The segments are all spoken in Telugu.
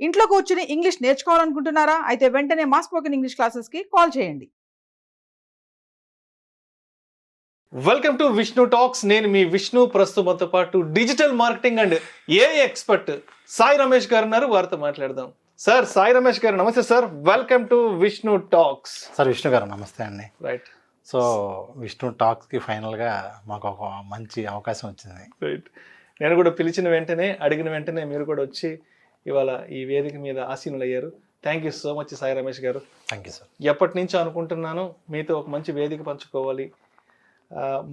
ఇంట్లో కూర్చుని ఇంగ్లీష్ నేర్చుకోవాలనుకుంటున్నారా? అయితే వెంటనే మా స్పోకెన్ ఇంగ్లీష్ క్లాసెస్కి కాల్ చేయండి. Welcome to Vishnu talks. నేను మీ విష్ణు. ప్రస్తుతంతో పాటు digital marketing and AI expert Sai Ramesh గారు ఉన్నారు. వారితో మాట్లాడదాం. సార్, సాయి రమేష్ గారు నమస్తే sir. Welcome to Vishnu talks. Sir Vishnu గారు నమస్తే అండి. రైట్. సో విష్ణు టాక్స్కి ఫైనల్గా మాకు ఒక మంచి అవకాశం వచ్చింది. రైట్. నేను కూడా పిలిచిన వెంటనే, అడిగిన వెంటనే మీరు కూడా వచ్చి ఇవాళ ఈ వేదిక మీద ఆసీనులు అయ్యారు. Thank you so much Sai Ramesh garu. Thank you sir. ఎప్పటి నుంచో అనుకుంటున్నాను మీతో ఒక మంచి వేదిక పంచుకోవాలి,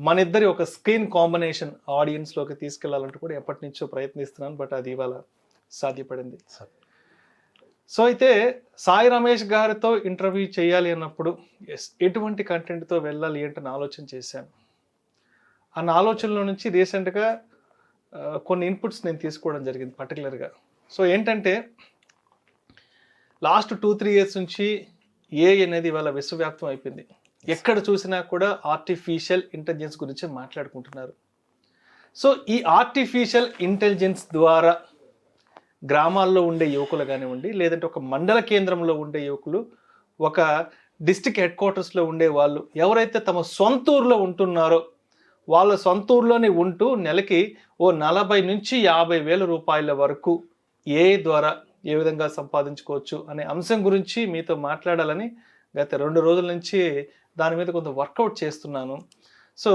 మన ఇద్దరి ఒక స్క్రీన్ కాంబినేషన్ ఆడియన్స్లోకి తీసుకెళ్లాలంటూ కూడా ఎప్పటి నుంచో ప్రయత్నిస్తున్నాను. బట్ అది ఇవాళ సాధ్యపడింది. సో అయితే సాయి రమేష్ గారితో ఇంటర్వ్యూ చేయాలి అన్నప్పుడు ఎటువంటి కంటెంట్తో వెళ్ళాలి ఏంటని ఆలోచన చేశాను. అన్న ఆలోచనలో నుంచి రీసెంట్గా కొన్ని ఇన్పుట్స్ నేను తీసుకోవడం జరిగింది పర్టికులర్గా. సో ఏంటంటే లాస్ట్ 2-3 ఇయర్స్ నుంచి ఏఐ అనేది ఇవాళ విశ్వవ్యాప్తం అయిపోయింది. ఎక్కడ చూసినా కూడా ఆర్టిఫిషియల్ ఇంటెలిజెన్స్ గురించి మాట్లాడుకుంటున్నారు. సో ఈ ఆర్టిఫిషియల్ ఇంటెలిజెన్స్ ద్వారా గ్రామాల్లో ఉండే యువకులు కానివ్వండి, లేదంటే ఒక మండల కేంద్రంలో ఉండే యువకులు, ఒక డిస్ట్రిక్ట్ హెడ్ క్వార్టర్స్లో ఉండే వాళ్ళు ఎవరైతే తమ సొంత ఊర్లో ఉంటున్నారో వాళ్ళ సొంత ఊర్లోనే ఉంటూ నెలకి 40 నుంచి 50 వేల రూపాయల వరకు ఏఐ ద్వారా ఏ విధంగా సంపాదించుకోవచ్చు అనే అంశం గురించి మీతో మాట్లాడాలని గత 2 రోజుల నుంచి దాని మీద కొంత వర్కౌట్ చేస్తున్నాను. సో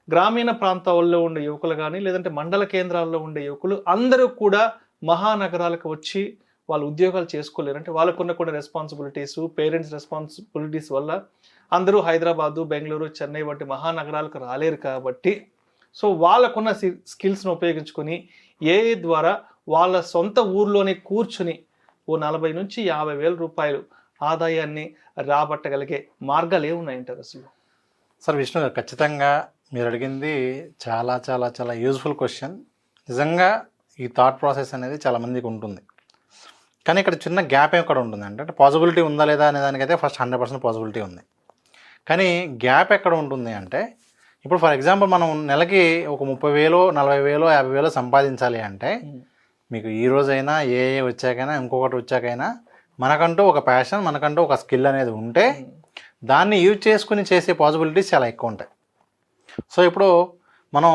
గ్రామీణ ప్రాంతాల్లో ఉండే యువకులు కానీ, లేదంటే మండల కేంద్రాల్లో ఉండే యువకులు అందరూ కూడా మహానగరాలకు వచ్చి వాళ్ళు ఉద్యోగాలు చేసుకోలేరు. అంటే వాళ్ళకున్న కొన్ని రెస్పాన్సిబిలిటీస్, పేరెంట్స్ రెస్పాన్సిబిలిటీస్ వల్ల అందరూ హైదరాబాదు, బెంగళూరు, చెన్నై వంటి మహానగరాలకు రాలేరు. కాబట్టి సో వాళ్ళకున్న స్కిల్స్ను ఉపయోగించుకొని ఏఐ ద్వారా వాళ్ళ సొంత ఊర్లోనే కూర్చుని 40 నుంచి 50 వేల రూపాయలు ఆదాయాన్ని రాబట్టగలిగే మార్గాలు ఏమున్నాయంటారు అసలు? సార్ విష్ణు గారు, ఖచ్చితంగా మీరు అడిగింది చాలా చాలా చాలా యూజ్ఫుల్ క్వశ్చన్. నిజంగా ఈ థాట్ ప్రాసెస్ అనేది చాలా మందికి ఉంటుంది. కానీ ఇక్కడ చిన్న గ్యాప్ ఎక్కడ ఉంటుంది అంటే పాసిబిలిటీ ఉందా లేదా అనే దానికైతే ఫస్ట్ 100% పాసిబిలిటీ ఉంది. కానీ గ్యాప్ ఎక్కడ ఉంటుంది అంటే ఇప్పుడు ఫర్ ఎగ్జాంపుల్ మనం నెలకి ఒక 30,000, 40,000, 50,000 సంపాదించాలి అంటే మీకు ఈ రోజైనా ఏ వచ్చాకైనా ఇంకొకటి వచ్చాకైనా మనకంటూ ఒక ప్యాషన్, మనకంటూ ఒక స్కిల్ అనేది ఉంటే దాన్ని యూజ్ చేసుకుని చేసే పాసిబిలిటీస్ చాలా ఎక్కువ ఉంటాయి. సో ఇప్పుడు మనం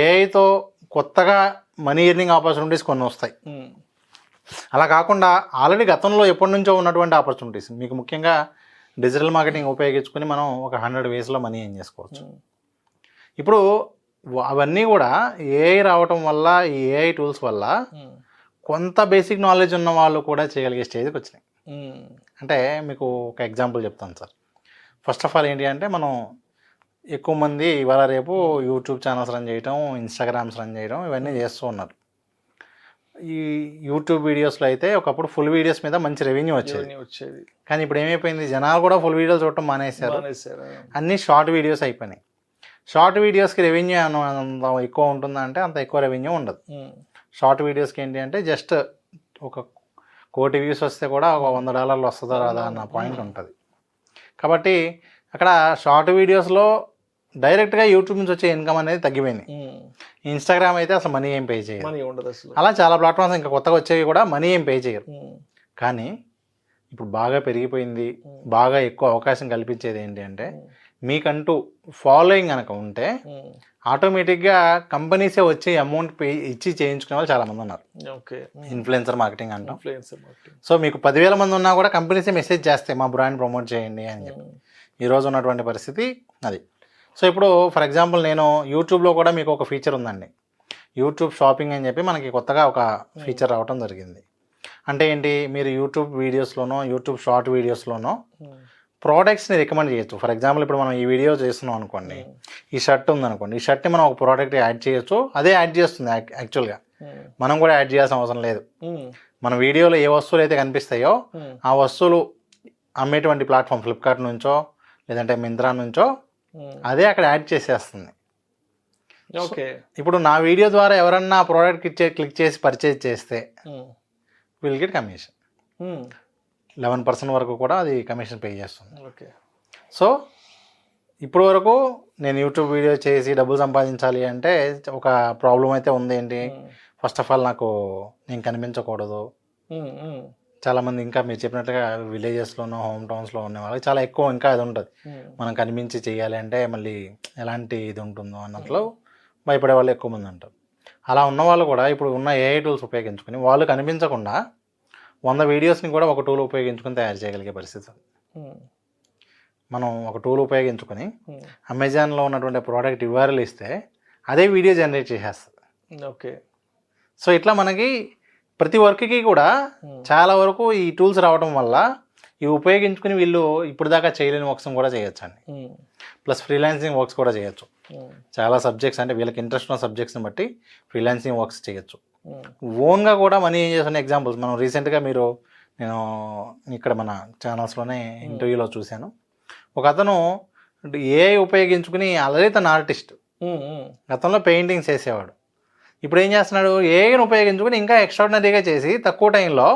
ఏఐతో కొత్తగా మనీ ఎర్నింగ్ ఆపర్చునిటీస్ కొన్ని వస్తాయి. అలా కాకుండా ఆల్రెడీ గతంలో ఎప్పటి నుంచో ఉన్నటువంటి ఆపర్చునిటీస్, మీకు ముఖ్యంగా డిజిటల్ మార్కెటింగ్ ఉపయోగించుకొని మనం ఒక 100 వేస్లో మనీ ఏం చేసుకోవచ్చు. ఇప్పుడు అవన్నీ కూడా ఏఐ రావటం వల్ల, ఈ ఏఐ టూల్స్ వల్ల కొంత బేసిక్ నాలెడ్జ్ ఉన్న వాళ్ళు కూడా చేయగలిగే స్టేజ్కి వచ్చినాయి. అంటే మీకు ఒక ఎగ్జాంపుల్ చెప్తాను సార్. ఫస్ట్ ఆఫ్ ఆల్ ఏంటి అంటే మనం ఎక్కువ మంది ఇవాళ రేపు యూట్యూబ్ ఛానల్స్ రన్ చేయడం, ఇన్స్టాగ్రామ్స్ రన్ చేయడం ఇవన్నీ చేస్తూ ఉన్నారు. ఈ యూట్యూబ్ వీడియోస్లో అయితే ఒకప్పుడు ఫుల్ వీడియోస్ మీద మంచి రెవెన్యూ వచ్చేది. కానీ ఇప్పుడు ఏమైపోయింది, జనాలు కూడా ఫుల్ వీడియోలు చూడటం మానేశారు. అన్నీ షార్ట్ వీడియోస్ అయిపోయినాయి. షార్ట్ వీడియోస్కి రెవెన్యూ అంత ఎక్కువ ఉంటుందా అంటే అంత ఎక్కువ రెవెన్యూ ఉండదు. షార్ట్ వీడియోస్కి ఏంటి అంటే జస్ట్ ఒక 1,000,000 వ్యూస్ వస్తే కూడా ఒక $100 వస్తుందా రాదా అన్న పాయింట్ ఉంటుంది. కాబట్టి అక్కడ షార్ట్ వీడియోస్లో డైరెక్ట్గా యూట్యూబ్ నుంచి వచ్చే ఇన్కమ్ అనేది తగ్గిపోయింది. ఇన్స్టాగ్రామ్ అయితే అసలు మనీ ఏం పే చేయరు. అలా చాలా ప్లాట్ఫామ్స్ ఇంకా కొత్తగా వచ్చేవి కూడా మనీ ఏం పే చేయరు. కానీ ఇప్పుడు బాగా పెరిగిపోయింది, బాగా ఎక్కువ అవకాశం కల్పించేది ఏంటి అంటే మీకంటూ ఫాలోయింగ్ కనుక ఉంటే ఆటోమేటిక్గా కంపెనీసే వచ్చి అమౌంట్ పే ఇచ్చి చేయించుకునే వాళ్ళు చాలామంది ఉన్నారు. ఇన్ఫ్లుయెన్సర్ మార్కెటింగ్ అంటాం. సో మీకు 10,000 మంది ఉన్నా కూడా కంపెనీసే మెసేజ్ చేస్తాయి మా బ్రాండ్ ప్రమోట్ చేయండి అని చెప్పి. ఈరోజు ఉన్నటువంటి పరిస్థితి అది. సో ఇప్పుడు ఫర్ ఎగ్జాంపుల్ నేను యూట్యూబ్లో కూడా మీకు ఒక ఫీచర్ ఉందండి, యూట్యూబ్ షాపింగ్ అని చెప్పి మనకి కొత్తగా ఒక ఫీచర్ రావడం జరిగింది. అంటే ఏంటి, మీరు యూట్యూబ్ వీడియోస్లోనో, యూట్యూబ్ షార్ట్ వీడియోస్లోనో ప్రోడక్ట్స్ని రికమెండ్ చేయొచ్చు. ఫర్ ఎగ్జాంపుల్ ఇప్పుడు మనం ఈ వీడియో చేస్తున్నాం అనుకోండి, ఈ షర్ట్ ఉందనుకోండి, ఈ షర్ట్ని మనం ఒక ప్రోడక్ట్ యాడ్ చేయొచ్చు, అదే యాడ్ చేస్తుంది. యాక్చువల్గా మనం కూడా యాడ్ చేయాల్సిన అవసరం లేదు. మన వీడియోలో ఏ వస్తువులు అయితే కనిపిస్తాయో ఆ వస్తువులు అమ్మేటువంటి ప్లాట్ఫామ్ ఫ్లిప్కార్ట్ నుంచో లేదంటే మింత్రా నుంచో అదే అక్కడ యాడ్ చేసేస్తుంది. ఓకే. ఇప్పుడు నా వీడియో ద్వారా ఎవరన్నా ప్రోడక్ట్ క్లిక్ చేసి పర్చేజ్ చేస్తే విల్ గెట్ కమిషన్. 11% వరకు కూడా అది కమిషన్ పే చేస్తుంది. ఓకే. సో ఇప్పుడు వరకు నేను యూట్యూబ్ వీడియో చేసి డబ్బులు సంపాదించాలి అంటే ఒక ప్రాబ్లం అయితే ఉంది. ఏంటి, ఫస్ట్ ఆఫ్ ఆల్ నాకు నేను కనిపించకూడదు, చాలామంది ఇంకా మీరు చెప్పినట్టుగా విలేజెస్లోనో హోమ్ టౌన్స్లో ఉన్న వాళ్ళకి చాలా ఎక్కువ ఇంకా అది ఉంటుంది. మనం కనిపించి చేయాలి అంటే మళ్ళీ ఎలాంటి ఇది ఉంటుందో అన్నట్లు భయపడే వాళ్ళు ఎక్కువ మంది ఉంటారు. అలా ఉన్న వాళ్ళు కూడా ఇప్పుడు ఉన్న ఏఐ టూల్స్ ఉపయోగించుకొని వాళ్ళు కనిపించకుండా 100 వీడియోస్ని కూడా ఒక టూల్ ఉపయోగించుకొని తయారు చేయగలిగే పరిస్థితి. మనం ఒక టూల్ ఉపయోగించుకొని అమెజాన్లో ఉన్నటువంటి ప్రోడక్ట్ URL ఇస్తే అదే వీడియో జనరేట్ చేసేస్తుంది. ఓకే. సో ఇట్లా మనకి ప్రతి వర్క్కి కూడా చాలా వరకు ఈ టూల్స్ రావడం వల్ల ఇవి ఉపయోగించుకుని వీళ్ళు ఇప్పుడు దాకా చేయలేని వర్క్స్ కూడా చేయొచ్చు అండి. ప్లస్ ఫ్రీలాన్సింగ్ వర్క్స్ కూడా చేయొచ్చు. చాలా సబ్జెక్ట్స్ అంటే వీళ్ళకి ఇంట్రెస్ట్ ఉన్న సబ్జెక్ట్స్ని బట్టి ఫ్రీలాన్సింగ్ వర్క్స్ చేయొచ్చు. ఓన్గా కూడా మనీ ఏం చేస్తున్న ఎగ్జాంపుల్స్ మనం రీసెంట్గా నేను ఇక్కడ మన ఛానల్స్లోనే ఇంటర్వ్యూలో చూశాను. ఒక అతను ఏఐ ఉపయోగించుకుని ఆల్రెడీ తన ఆర్టిస్ట్, గతంలో పెయింటింగ్స్ వేసేవాడు. ఇప్పుడు ఏం చేస్తున్నాడు, ఏఐని ఉపయోగించుకుని ఇంకా ఎక్స్ట్రాడినరీగా చేసి తక్కువ టైంలో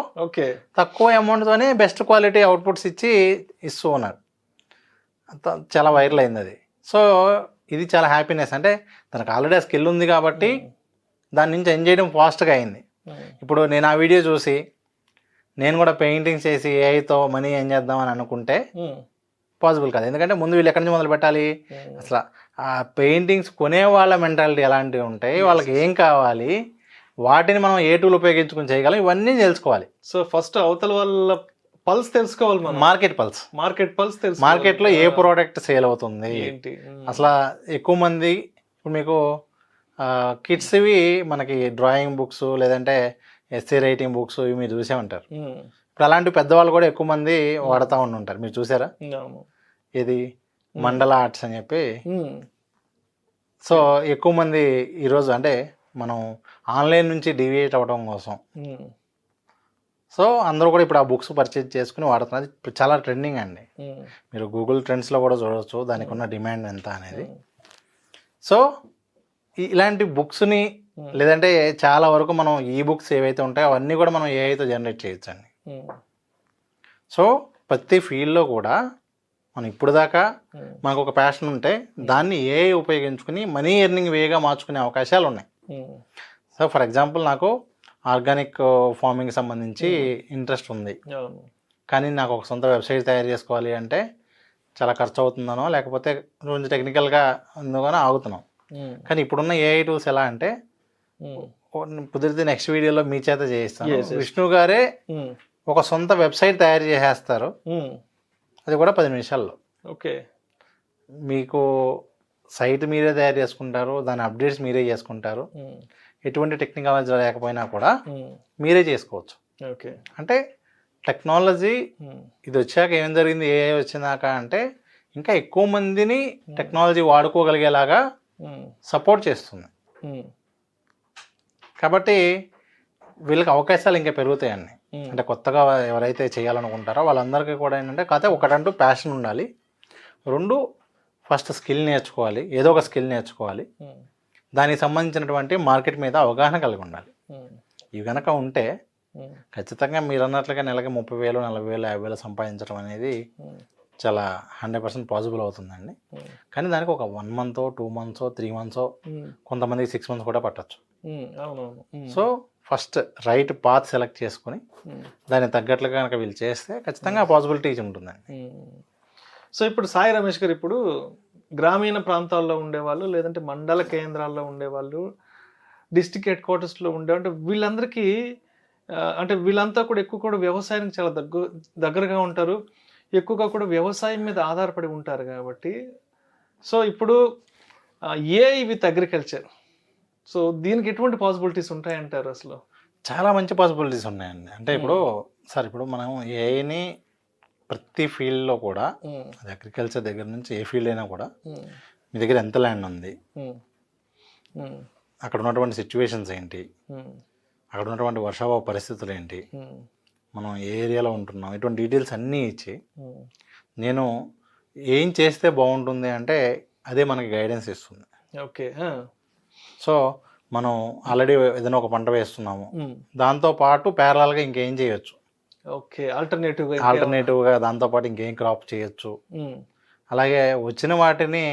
తక్కువ అమౌంట్తోనే బెస్ట్ క్వాలిటీ అవుట్పుట్స్ ఇస్తూ ఉన్నాడు. చాలా వైరల్ అయింది అది. సో ఇది చాలా హ్యాపీనెస్. అంటే తనకు ఆల్రెడీ ఆ స్కిల్ ఉంది కాబట్టి దాని నుంచి ఎంజాయ్ చేయడం ఫాస్ట్గా అయింది. ఇప్పుడు నేను ఆ వీడియో చూసి నేను కూడా పెయింటింగ్స్ చేసి ఏఐతో మనీ ఏం చేద్దామని అనుకుంటే పాసిబుల్ కాదు. ఎందుకంటే ముందు వీళ్ళు ఎక్కడి నుంచి మొదలు పెట్టాలి, అసలు ఆ పెయింటింగ్స్ కొనే వాళ్ళ మెంటాలిటీ ఎలాంటివి ఉంటాయి, వాళ్ళకి ఏం కావాలి, వాటిని మనం ఏ టూల్ ఉపయోగించుకుని చేయగలం, ఇవన్నీ తెలుసుకోవాలి. సో ఫస్ట్ అవతల వాళ్ళ పల్స్ తెలుసుకోవాలి మనం. మార్కెట్ పల్స్ తెలుసు. మార్కెట్లో ఏ ప్రోడక్ట్ సేల్ అవుతుంది ఏంటి అసలు. ఎక్కువ మంది ఇప్పుడు మీకు కిడ్స్వి మనకి డ్రాయింగ్ బుక్స్ లేదంటే ఎస్సే రైటింగ్ బుక్స్ ఇవి మీరు చూసే ఉంటారు. ఇప్పుడు అలాంటి పెద్దవాళ్ళు కూడా ఎక్కువ మంది వాడుతూ ఉంటారు. మీరు చూసారా? ఇది మండల ఆర్ట్స్ అని చెప్పి. సో ఎక్కువ మంది ఈరోజు అంటే మనం ఆన్లైన్ నుంచి డివియేట్ అవ్వడం కోసం సో అందరూ కూడా ఇప్పుడు ఆ బుక్స్ పర్చేజ్ చేసుకుని వాడుతున్నది. ఇప్పుడు చాలా ట్రెండింగ్ అండి. మీరు గూగుల్ ట్రెండ్స్లో కూడా చూడవచ్చు దానికి ఉన్న డిమాండ్ ఎంత అనేది. సో ఇలాంటి బుక్స్ని లేదంటే చాలా వరకు మనం ఈ బుక్స్ ఏవైతే ఉంటాయో అవన్నీ కూడా మనం ఏఐతో జనరేట్ చేయొచ్చు అండి. సో ప్రతి ఫీల్డ్లో కూడా మనం ఇప్పుడు దాకా మనకు ఒక ప్యాషన్ ఉంటే దాన్ని ఏఐ ఉపయోగించుకుని మనీ ఎర్నింగ్ వేగా మార్చుకునే అవకాశాలు ఉన్నాయి. సో ఫర్ ఎగ్జాంపుల్ నాకు ఆర్గానిక్ ఫార్మింగ్ సంబంధించి ఇంట్రెస్ట్ ఉంది, కానీ నాకు ఒక సొంత వెబ్సైట్ తయారు చేసుకోవాలి అంటే చాలా ఖర్చు అవుతుందనో లేకపోతే కొంచెం టెక్నికల్గా ఉందనో ఆగుతున్నాం. కానీ ఇప్పుడున్న ఏఐ టూల్స్ ఎలా అంటే కుదిరితే నెక్స్ట్ వీడియోలో మీ చేత చేయిస్తాను. విష్ణు గారే ఒక సొంత వెబ్సైట్ తయారు చేసేస్తారు, అది కూడా 10 నిమిషాల్లో. ఓకే. మీకు సైట్ మీరే తయారు చేసుకుంటారు, దాని అప్డేట్స్ మీరే చేసుకుంటారు, ఎటువంటి టెక్నికాలజీ లేకపోయినా కూడా మీరే చేసుకోవచ్చు. ఓకే. అంటే టెక్నాలజీ ఇది వచ్చాక ఏం జరిగింది, ఏఐ వచ్చినాక అంటే ఇంకా ఎక్కువ మందిని టెక్నాలజీ వాడుకోగలిగేలాగా సపోర్ట్ చేస్తుంది. కాబట్టి వీళ్ళకి అవకాశాలు ఇంకా పెరుగుతాయండి. అంటే కొత్తగా ఎవరైతే చేయాలనుకుంటారో వాళ్ళందరికీ కూడా ఏంటంటే కాకపోతే ఒకటంటూ ప్యాషన్ ఉండాలి, 2 ఫస్ట్ స్కిల్ నేర్చుకోవాలి, ఏదో ఒక స్కిల్ నేర్చుకోవాలి, దానికి సంబంధించినటువంటి మార్కెట్ మీద అవగాహన కలిగి ఉండాలి. ఇవి కనుక ఉంటే ఖచ్చితంగా మీరు అన్నట్లుగా నెలకి 30,000, 40,000, 50,000 సంపాదించడం అనేది చాలా 100% పాసిబుల్ అవుతుందండి. కానీ దానికి ఒక 1 month, 2 months, 3 months, కొంతమందికి 6 months కూడా పట్టచ్చు. So first right path select చేసుకుని దానికి తగ్గట్లుగా కనుక వీళ్ళు చేస్తే ఖచ్చితంగా పాసిబిలిటీస్ ఉంటుందండి. సో ఇప్పుడు సాయి రమేష్ గారు ఇప్పుడు గ్రామీణ ప్రాంతాల్లో ఉండేవాళ్ళు లేదంటే మండల కేంద్రాల్లో ఉండేవాళ్ళు డిస్ట్రిక్ట్ హెడ్ క్వార్టర్స్లో ఉండేవాళ్ళు వీళ్ళందరికీ అంటే వీళ్ళంతా కూడా ఎక్కువ కూడా వ్యవసాయానికి చాలా దగ్గరగా ఉంటారు, ఎక్కువగా కూడా వ్యవసాయం మీద ఆధారపడి ఉంటారు కాబట్టి సో ఇప్పుడు ఏఐ విత్ అగ్రికల్చర్, సో దీనికి ఎటువంటి పాసిబిలిటీస్ ఉంటాయంటారు? అసలు చాలా మంచి పాసిబిలిటీస్ ఉన్నాయండి. అంటే ఇప్పుడు ఇప్పుడు మనం ఏఐని ప్రతి ఫీల్డ్లో కూడా అది అగ్రికల్చర్ దగ్గర నుంచి ఏ ఫీల్డ్ అయినా కూడా మీ దగ్గర ఎంత ల్యాండ్ ఉంది, అక్కడ ఉన్నటువంటి సిచ్యువేషన్స్ ఏంటి, అక్కడ ఉన్నటువంటి వర్షాభావ పరిస్థితులు ఏంటి, మనం ఏ ఏరియాలో ఉంటున్నాం, ఇటువంటి డీటెయిల్స్ అన్నీ ఇచ్చి నేను ఏం చేస్తే బాగుంటుంది అంటే అదే మనకి గైడెన్స్ ఇస్తుంది. ఓకే. సో మనం ఆల్రెడీ ఏదైనా ఒక పంట వేస్తున్నాము, దాంతోపాటు ప్యారలల్గా ఇంకేం చేయొచ్చు, ఓకే, ఆల్టర్నేటివ్గా దాంతోపాటు ఇంకేం క్రాప్ చేయొచ్చు, అలాగే వచ్చిన వాటిని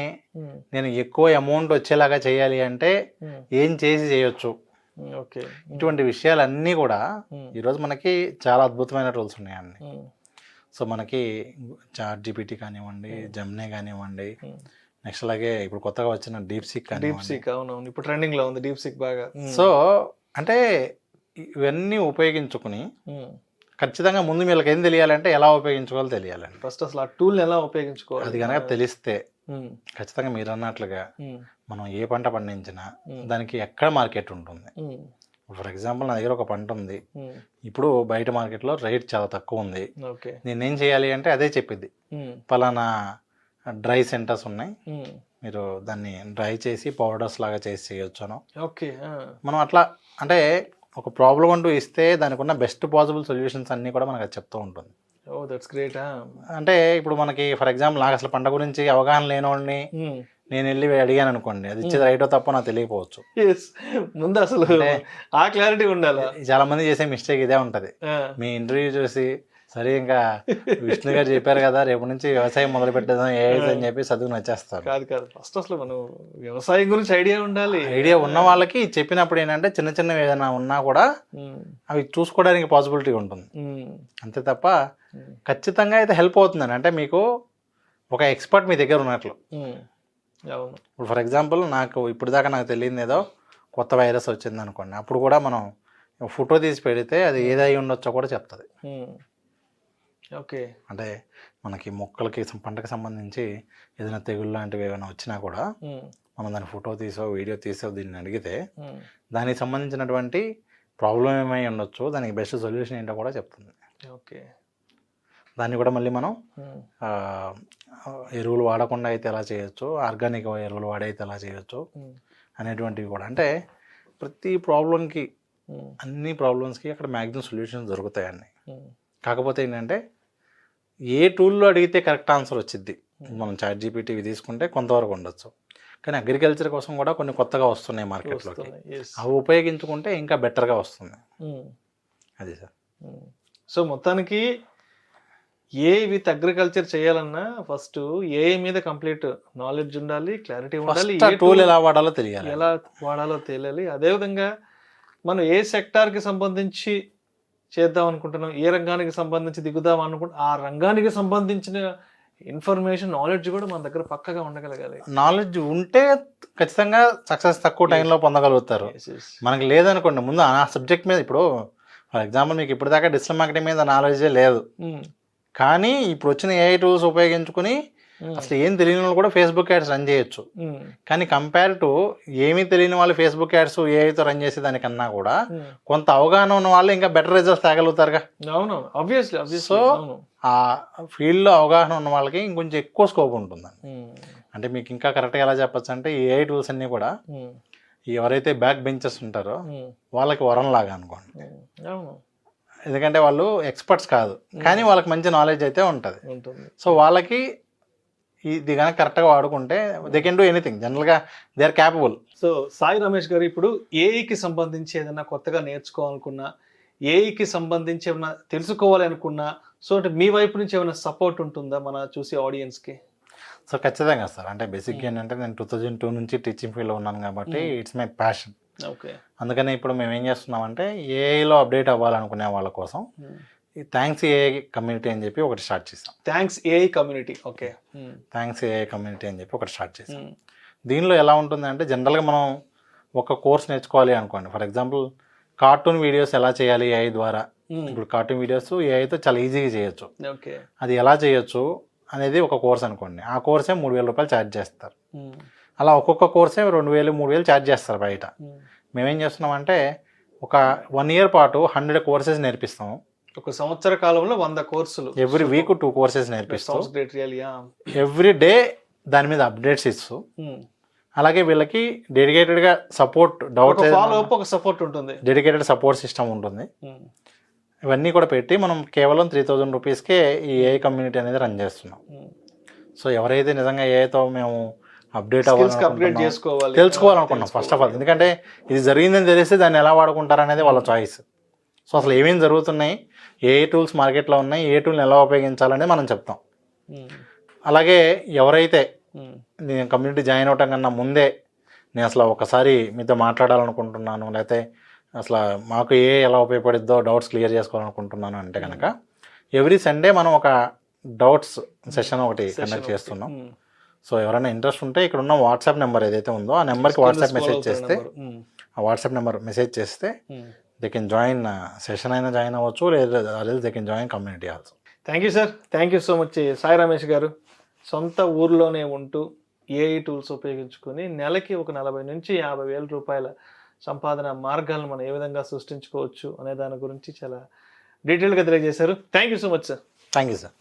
నేను ఎక్కువ అమౌంట్ వచ్చేలాగా చేయాలి అంటే ఏం చేసి చేయొచ్చు, ఓకే. ఇటువంటి విషయాలన్నీ కూడా ఈరోజు మనకి చాలా అద్భుతమైన టూల్స్ ఉన్నాయండి. సో మనకి చాట్ జీపీటీ కానివ్వండి, జెమినీ కానివ్వండి, నెక్స్ట్ అలాగే ఇప్పుడు కొత్తగా వచ్చిన డీప్సీక్ అవునవును, ఇప్పుడు ట్రెండింగ్ లో ఉంది డీప్సీక్ బాగా. సో అంటే ఇవన్నీ ఉపయోగించుకుని ఖచ్చితంగా ముందు వీళ్ళకి ఏం తెలియాలంటే ఎలా ఉపయోగించుకోవాలో తెలియాలండి. ఫస్ట్ అసలు ఆ టూల్ ఎలా ఉపయోగించుకోవాలి అది కనుక తెలిస్తే ఖచ్చితంగా మీరు అన్నట్లుగా మనం ఏ పంట పండించినా దానికి ఎక్కడ మార్కెట్ ఉంటుంది. ఫర్ ఎగ్జాంపుల్ నా దగ్గర ఒక పంట ఉంది, ఇప్పుడు బయట మార్కెట్లో రేట్ చాలా తక్కువ ఉంది, నేనేం చేయాలి అంటే అదే చెప్పిద్ది, పలానా డ్రై సెంటర్స్ ఉన్నాయి, మీరు దాన్ని డ్రై చేసి పౌడర్స్ లాగా చేసి చేయొచ్చును. ఓకే, మనం అట్లా అంటే ఒక ప్రాబ్లం అంటూ ఇస్తే దానికి ఉన్న బెస్ట్ పాసిబుల్ సొల్యూషన్స్ అన్నీ కూడా మనకు అది చెప్తూ ఉంటుంది. Oh that's great. అంటే ఇప్పుడు మనకి ఫర్ ఎగ్జాంపుల్ నాకు అసలు పంట గురించి అవగాహన లేనోడిని నేను వెళ్ళి అడిగాను అనుకోండి, అది ఇచ్చేది రైటో తప్ప నాకు తెలియకపోవచ్చు. ముందు అసలు ఆ క్లారిటీ ఉండాలి. చాలా మంది చేసే మిస్టేక్ ఇదే ఉంటది, మీ ఇంటర్వ్యూ చూసి సరే ఇంకా విష్ణు గారు చెప్పారు కదా రేపు నుంచి వ్యవసాయం మొదలు పెట్టేద్దాం అని చెప్పి చదువుని వచ్చేస్తారు. కాదు కాదు, ఫస్ట్ అసలు మనం వ్యవసాయం గురించి ఐడియా ఉండాలి. ఐడియా ఉన్న వాళ్ళకి చెప్పినప్పుడు ఏంటంటే చిన్న చిన్నవి ఏదైనా ఉన్నా కూడా అవి చూసుకోవడానికి పాసిబిలిటీ ఉంటుంది, అంతే తప్ప ఖచ్చితంగా అయితే హెల్ప్ అవుతుందని. అంటే మీకు ఒక ఎక్స్పర్ట్ మీ దగ్గర ఉన్నట్లు. ఇప్పుడు ఫర్ ఎగ్జాంపుల్ నాకు ఇప్పుడు దాకా నాకు తెలియదు ఏదో కొత్త వైరస్ వచ్చింది అనుకోండి, అప్పుడు కూడా మనం ఫోటో తీసి పెడితే అది ఏదై ఉండొచ్చో కూడా చెప్తుంది. ఓకే, అంటే మనకి మొక్కలకి పంటకు సంబంధించి ఏదైనా తెగుళ్ళు లాంటివి ఏమైనా వచ్చినా కూడా మనం దాని ఫోటో తీసో వీడియో తీసో దీన్ని అడిగితే దానికి సంబంధించినటువంటి ప్రాబ్లం ఏమై ఉండొచ్చు, దానికి బెస్ట్ సొల్యూషన్ ఏంటో కూడా చెప్తుంది. ఓకే, దాన్ని కూడా మళ్ళీ మనం ఎరువులు వాడకుండా అయితే ఎలా చేయొచ్చు, ఆర్గానిక్ ఎరువులు వాడైతే ఎలా చేయొచ్చు అనేటువంటివి కూడా. అంటే ప్రతి ప్రాబ్లంకి అన్ని ప్రాబ్లమ్స్కి అక్కడ మ్యాక్సిమం సొల్యూషన్స్ దొరుకుతాయండి. కాకపోతే ఏంటంటే ఏ టూల్లో అడిగితే కరెక్ట్ ఆన్సర్ వచ్చింది, మనం చాట్ జీపీటీ తీసుకుంటే కొంతవరకు ఉండొచ్చు, కానీ అగ్రికల్చర్ కోసం కూడా కొన్ని కొత్తగా వస్తున్నాయి మార్కెట్లోకి, అవి ఉపయోగించుకుంటే ఇంకా బెటర్గా వస్తుంది. అది సార్. సో మొత్తానికి ఏ విత్ అగ్రికల్చర్ చేయాలన్నా ఫస్ట్ ఏ మీద కంప్లీట్ నాలెడ్జ్ ఉండాలి, క్లారిటీ ఉండాలి, టూల్ ఎలా వాడాలో తెలియాలి, ఎలా వాడాలో తెలియాలి. అదేవిధంగా మనం ఏ సెక్టార్కి సంబంధించి చేద్దాం అనుకుంటున్నాం, ఏ రంగానికి సంబంధించి దిగుదాం అనుకుంటున్నాం, ఆ రంగానికి సంబంధించిన ఇన్ఫర్మేషన్ నాలెడ్జ్ కూడా మన దగ్గర పక్కగా ఉండగలగాలి. నాలెడ్జ్ ఉంటే ఖచ్చితంగా సక్సెస్ తక్కువ టైంలో పొందగలుగుతారు. మనకి లేదనుకోండి, ముందు ఆ సబ్జెక్ట్ మీద, ఇప్పుడు ఫర్ ఎగ్జాంపుల్ మీకు ఇప్పుడు దాకా డిజిటల్ మార్కెటింగ్ మీద నాలెడ్జే లేదు, కానీ ఇప్పుడు వచ్చిన ఏఐ టూల్స్ ఉపయోగించుకుని అసలు ఏం తెలియని వాళ్ళు కూడా ఫేస్బుక్ యాడ్స్ రన్ చేయొచ్చు. కానీ కంపేర్ టు ఏమీ తెలియని వాళ్ళు ఫేస్బుక్ యాడ్స్ ఏఐతో రన్ చేసే దానికన్నా కూడా కొంత అవగాహన ఉన్న వాళ్ళు ఇంకా బెటర్ రిజల్ట్స్ తేగలుగుతారుగా. సో ఆ ఫీల్డ్లో అవగాహన ఉన్న వాళ్ళకి ఇంకొంచెం ఎక్కువ స్కోప్ ఉంటుందండి. అంటే మీకు ఇంకా కరెక్ట్గా ఎలా చెప్పచ్చు అంటే ఈ ఏఐ టూల్స్ అన్నీ కూడా ఎవరైతే బ్యాక్ బెంచర్స్ ఉంటారో వాళ్ళకి వరం లాగా అనుకోండి. ఎందుకంటే వాళ్ళు ఎక్స్పర్ట్స్ కాదు, కానీ వాళ్ళకి మంచి నాలెడ్జ్ అయితే ఉంటుంది. సో వాళ్ళకి ఇది కనుక కరెక్ట్గా వాడుకుంటే దే కెన్ డూ ఎనీథింగ్, జనరల్గా they are capable. So Sai Ramesh గారు, ఇప్పుడు ఏఐకి సంబంధించి ఏదైనా కొత్తగా నేర్చుకోవాలనుకున్నా, ఏఐకి సంబంధించి ఏమైనా తెలుసుకోవాలి అనుకున్నా, సో అంటే మీ వైపు నుంచి ఏమైనా సపోర్ట్ ఉంటుందా మన చూసే ఆడియన్స్కి? సో ఖచ్చితంగా సార్. అంటే బేసిక్గా ఏంటంటే నేను 2002 నుంచి టీచింగ్ ఫీల్డ్లో ఉన్నాను కాబట్టి ఇట్స్ మై ప్యాషన్. ఓకే, అందుకని ఇప్పుడు మేము ఏం చేస్తున్నామంటే ఏఐలో అప్డేట్ అవ్వాలనుకునే వాళ్ళ కోసం థ్యాంక్స్ ఏఐ కమ్యూనిటీ అని చెప్పి ఒకటి స్టార్ట్ చేసాం. Thanks AI community. Okay, thanks AI community అని చెప్పి ఒకటి స్టార్ట్ చేసాం. దీనిలో ఎలా ఉంటుందంటే జనరల్గా మనం ఒక కోర్స్ నేర్చుకోవాలి అనుకోండి, ఫర్ ఎగ్జాంపుల్ కార్టూన్ వీడియోస్ ఎలా చేయాలి ఏఐ ద్వారా. ఇప్పుడు కార్టూన్ వీడియోస్ ఏఐతో చాలా ఈజీగా చేయొచ్చు. ఓకే, అది ఎలా చేయొచ్చు అనేది ఒక కోర్స్ అనుకోండి, ఆ కోర్సే 3,000 రూపాయలు ఛార్జ్ చేస్తారు. అలా ఒక్కొక్క కోర్సే 2,000, 3,000 ఛార్జ్ చేస్తారు బయట. మేమేం చేస్తున్నామంటే ఒక 1 year పాటు 100 కోర్సెస్ నేర్పిస్తాము. ఒక సంవత్సర కాలంలో 100 కోర్సులు, ఎవ్రీ వీక్ 2 కోర్సెస్ నేర్పిస్తాం. ఎవ్రీ డే దాని మీద అప్డేట్స్ ఇస్తూ, అలాగే వీళ్ళకి డెడికేటెడ్గా సపోర్ట్, డౌట్ ఒక సపోర్ట్ ఉంటుంది, డెడికేటెడ్ సపోర్ట్ సిస్టమ్ ఉంటుంది. ఇవన్నీ కూడా పెట్టి మనం కేవలం 3,000 రూపీస్కే ఈ ఏఐ కమ్యూనిటీ అనేది రన్ చేస్తున్నాం. సో ఎవరైతే నిజంగా ఏఐతో మేము అప్డేట్ తెలుసుకోవాలనుకున్నాం ఫస్ట్ ఆఫ్ ఆల్, ఎందుకంటే ఇది జరిగిందని తెలిస్తే దాన్ని ఎలా వాడుకుంటారు అనేది వాళ్ళ చాయిస్. సో అసలు ఏమేమి జరుగుతున్నాయి, ఏ టూల్స్ మార్కెట్లో ఉన్నాయి, ఏ టూల్ని ఎలా ఉపయోగించాలనేది మనం చెప్తాం. అలాగే ఎవరైతే నేను కమ్యూనిటీ జాయిన్ అవటం కన్నా ముందే నేను అసలు ఒకసారి మీతో మాట్లాడాలనుకుంటున్నాను, లేకపోతే అసలు మాకు ఎలా ఉపయోగపడిద్దో డౌట్స్ క్లియర్ చేసుకోవాలనుకుంటున్నాను అంటే కనుక ఎవ్రీ సండే మనం ఒక డౌట్స్ సెషన్ ఒకటి కండక్ట్ చేస్తున్నాం. సో ఎవరైనా ఇంట్రెస్ట్ ఉంటే ఇక్కడ ఉన్న వాట్సాప్ నెంబర్ ఏదైతే ఉందో ఆ నెంబర్కి వాట్సాప్ మెసేజ్ చేస్తే, ఆ వాట్సాప్ నెంబర్ మెసేజ్ చేస్తే దే కెన్ జాయిన్ సెషన్ అయినా జాయిన్ అవ్వచ్చు, లేదా they can join community also. Thank you sir, thank you so much Sai Ramesh గారు. సొంత ఊర్లోనే ఉంటూ ఏఐ టూల్స్ ఉపయోగించుకొని నెలకి ఒక 40 నుంచి 50 వేల రూపాయల సంపాదన మార్గాలను మనం ఏ విధంగా సృష్టించుకోవచ్చు అనే దాని గురించి చాలా డీటెయిల్గా తెలియజేశారు. Thank you so much sir. Thank you sir.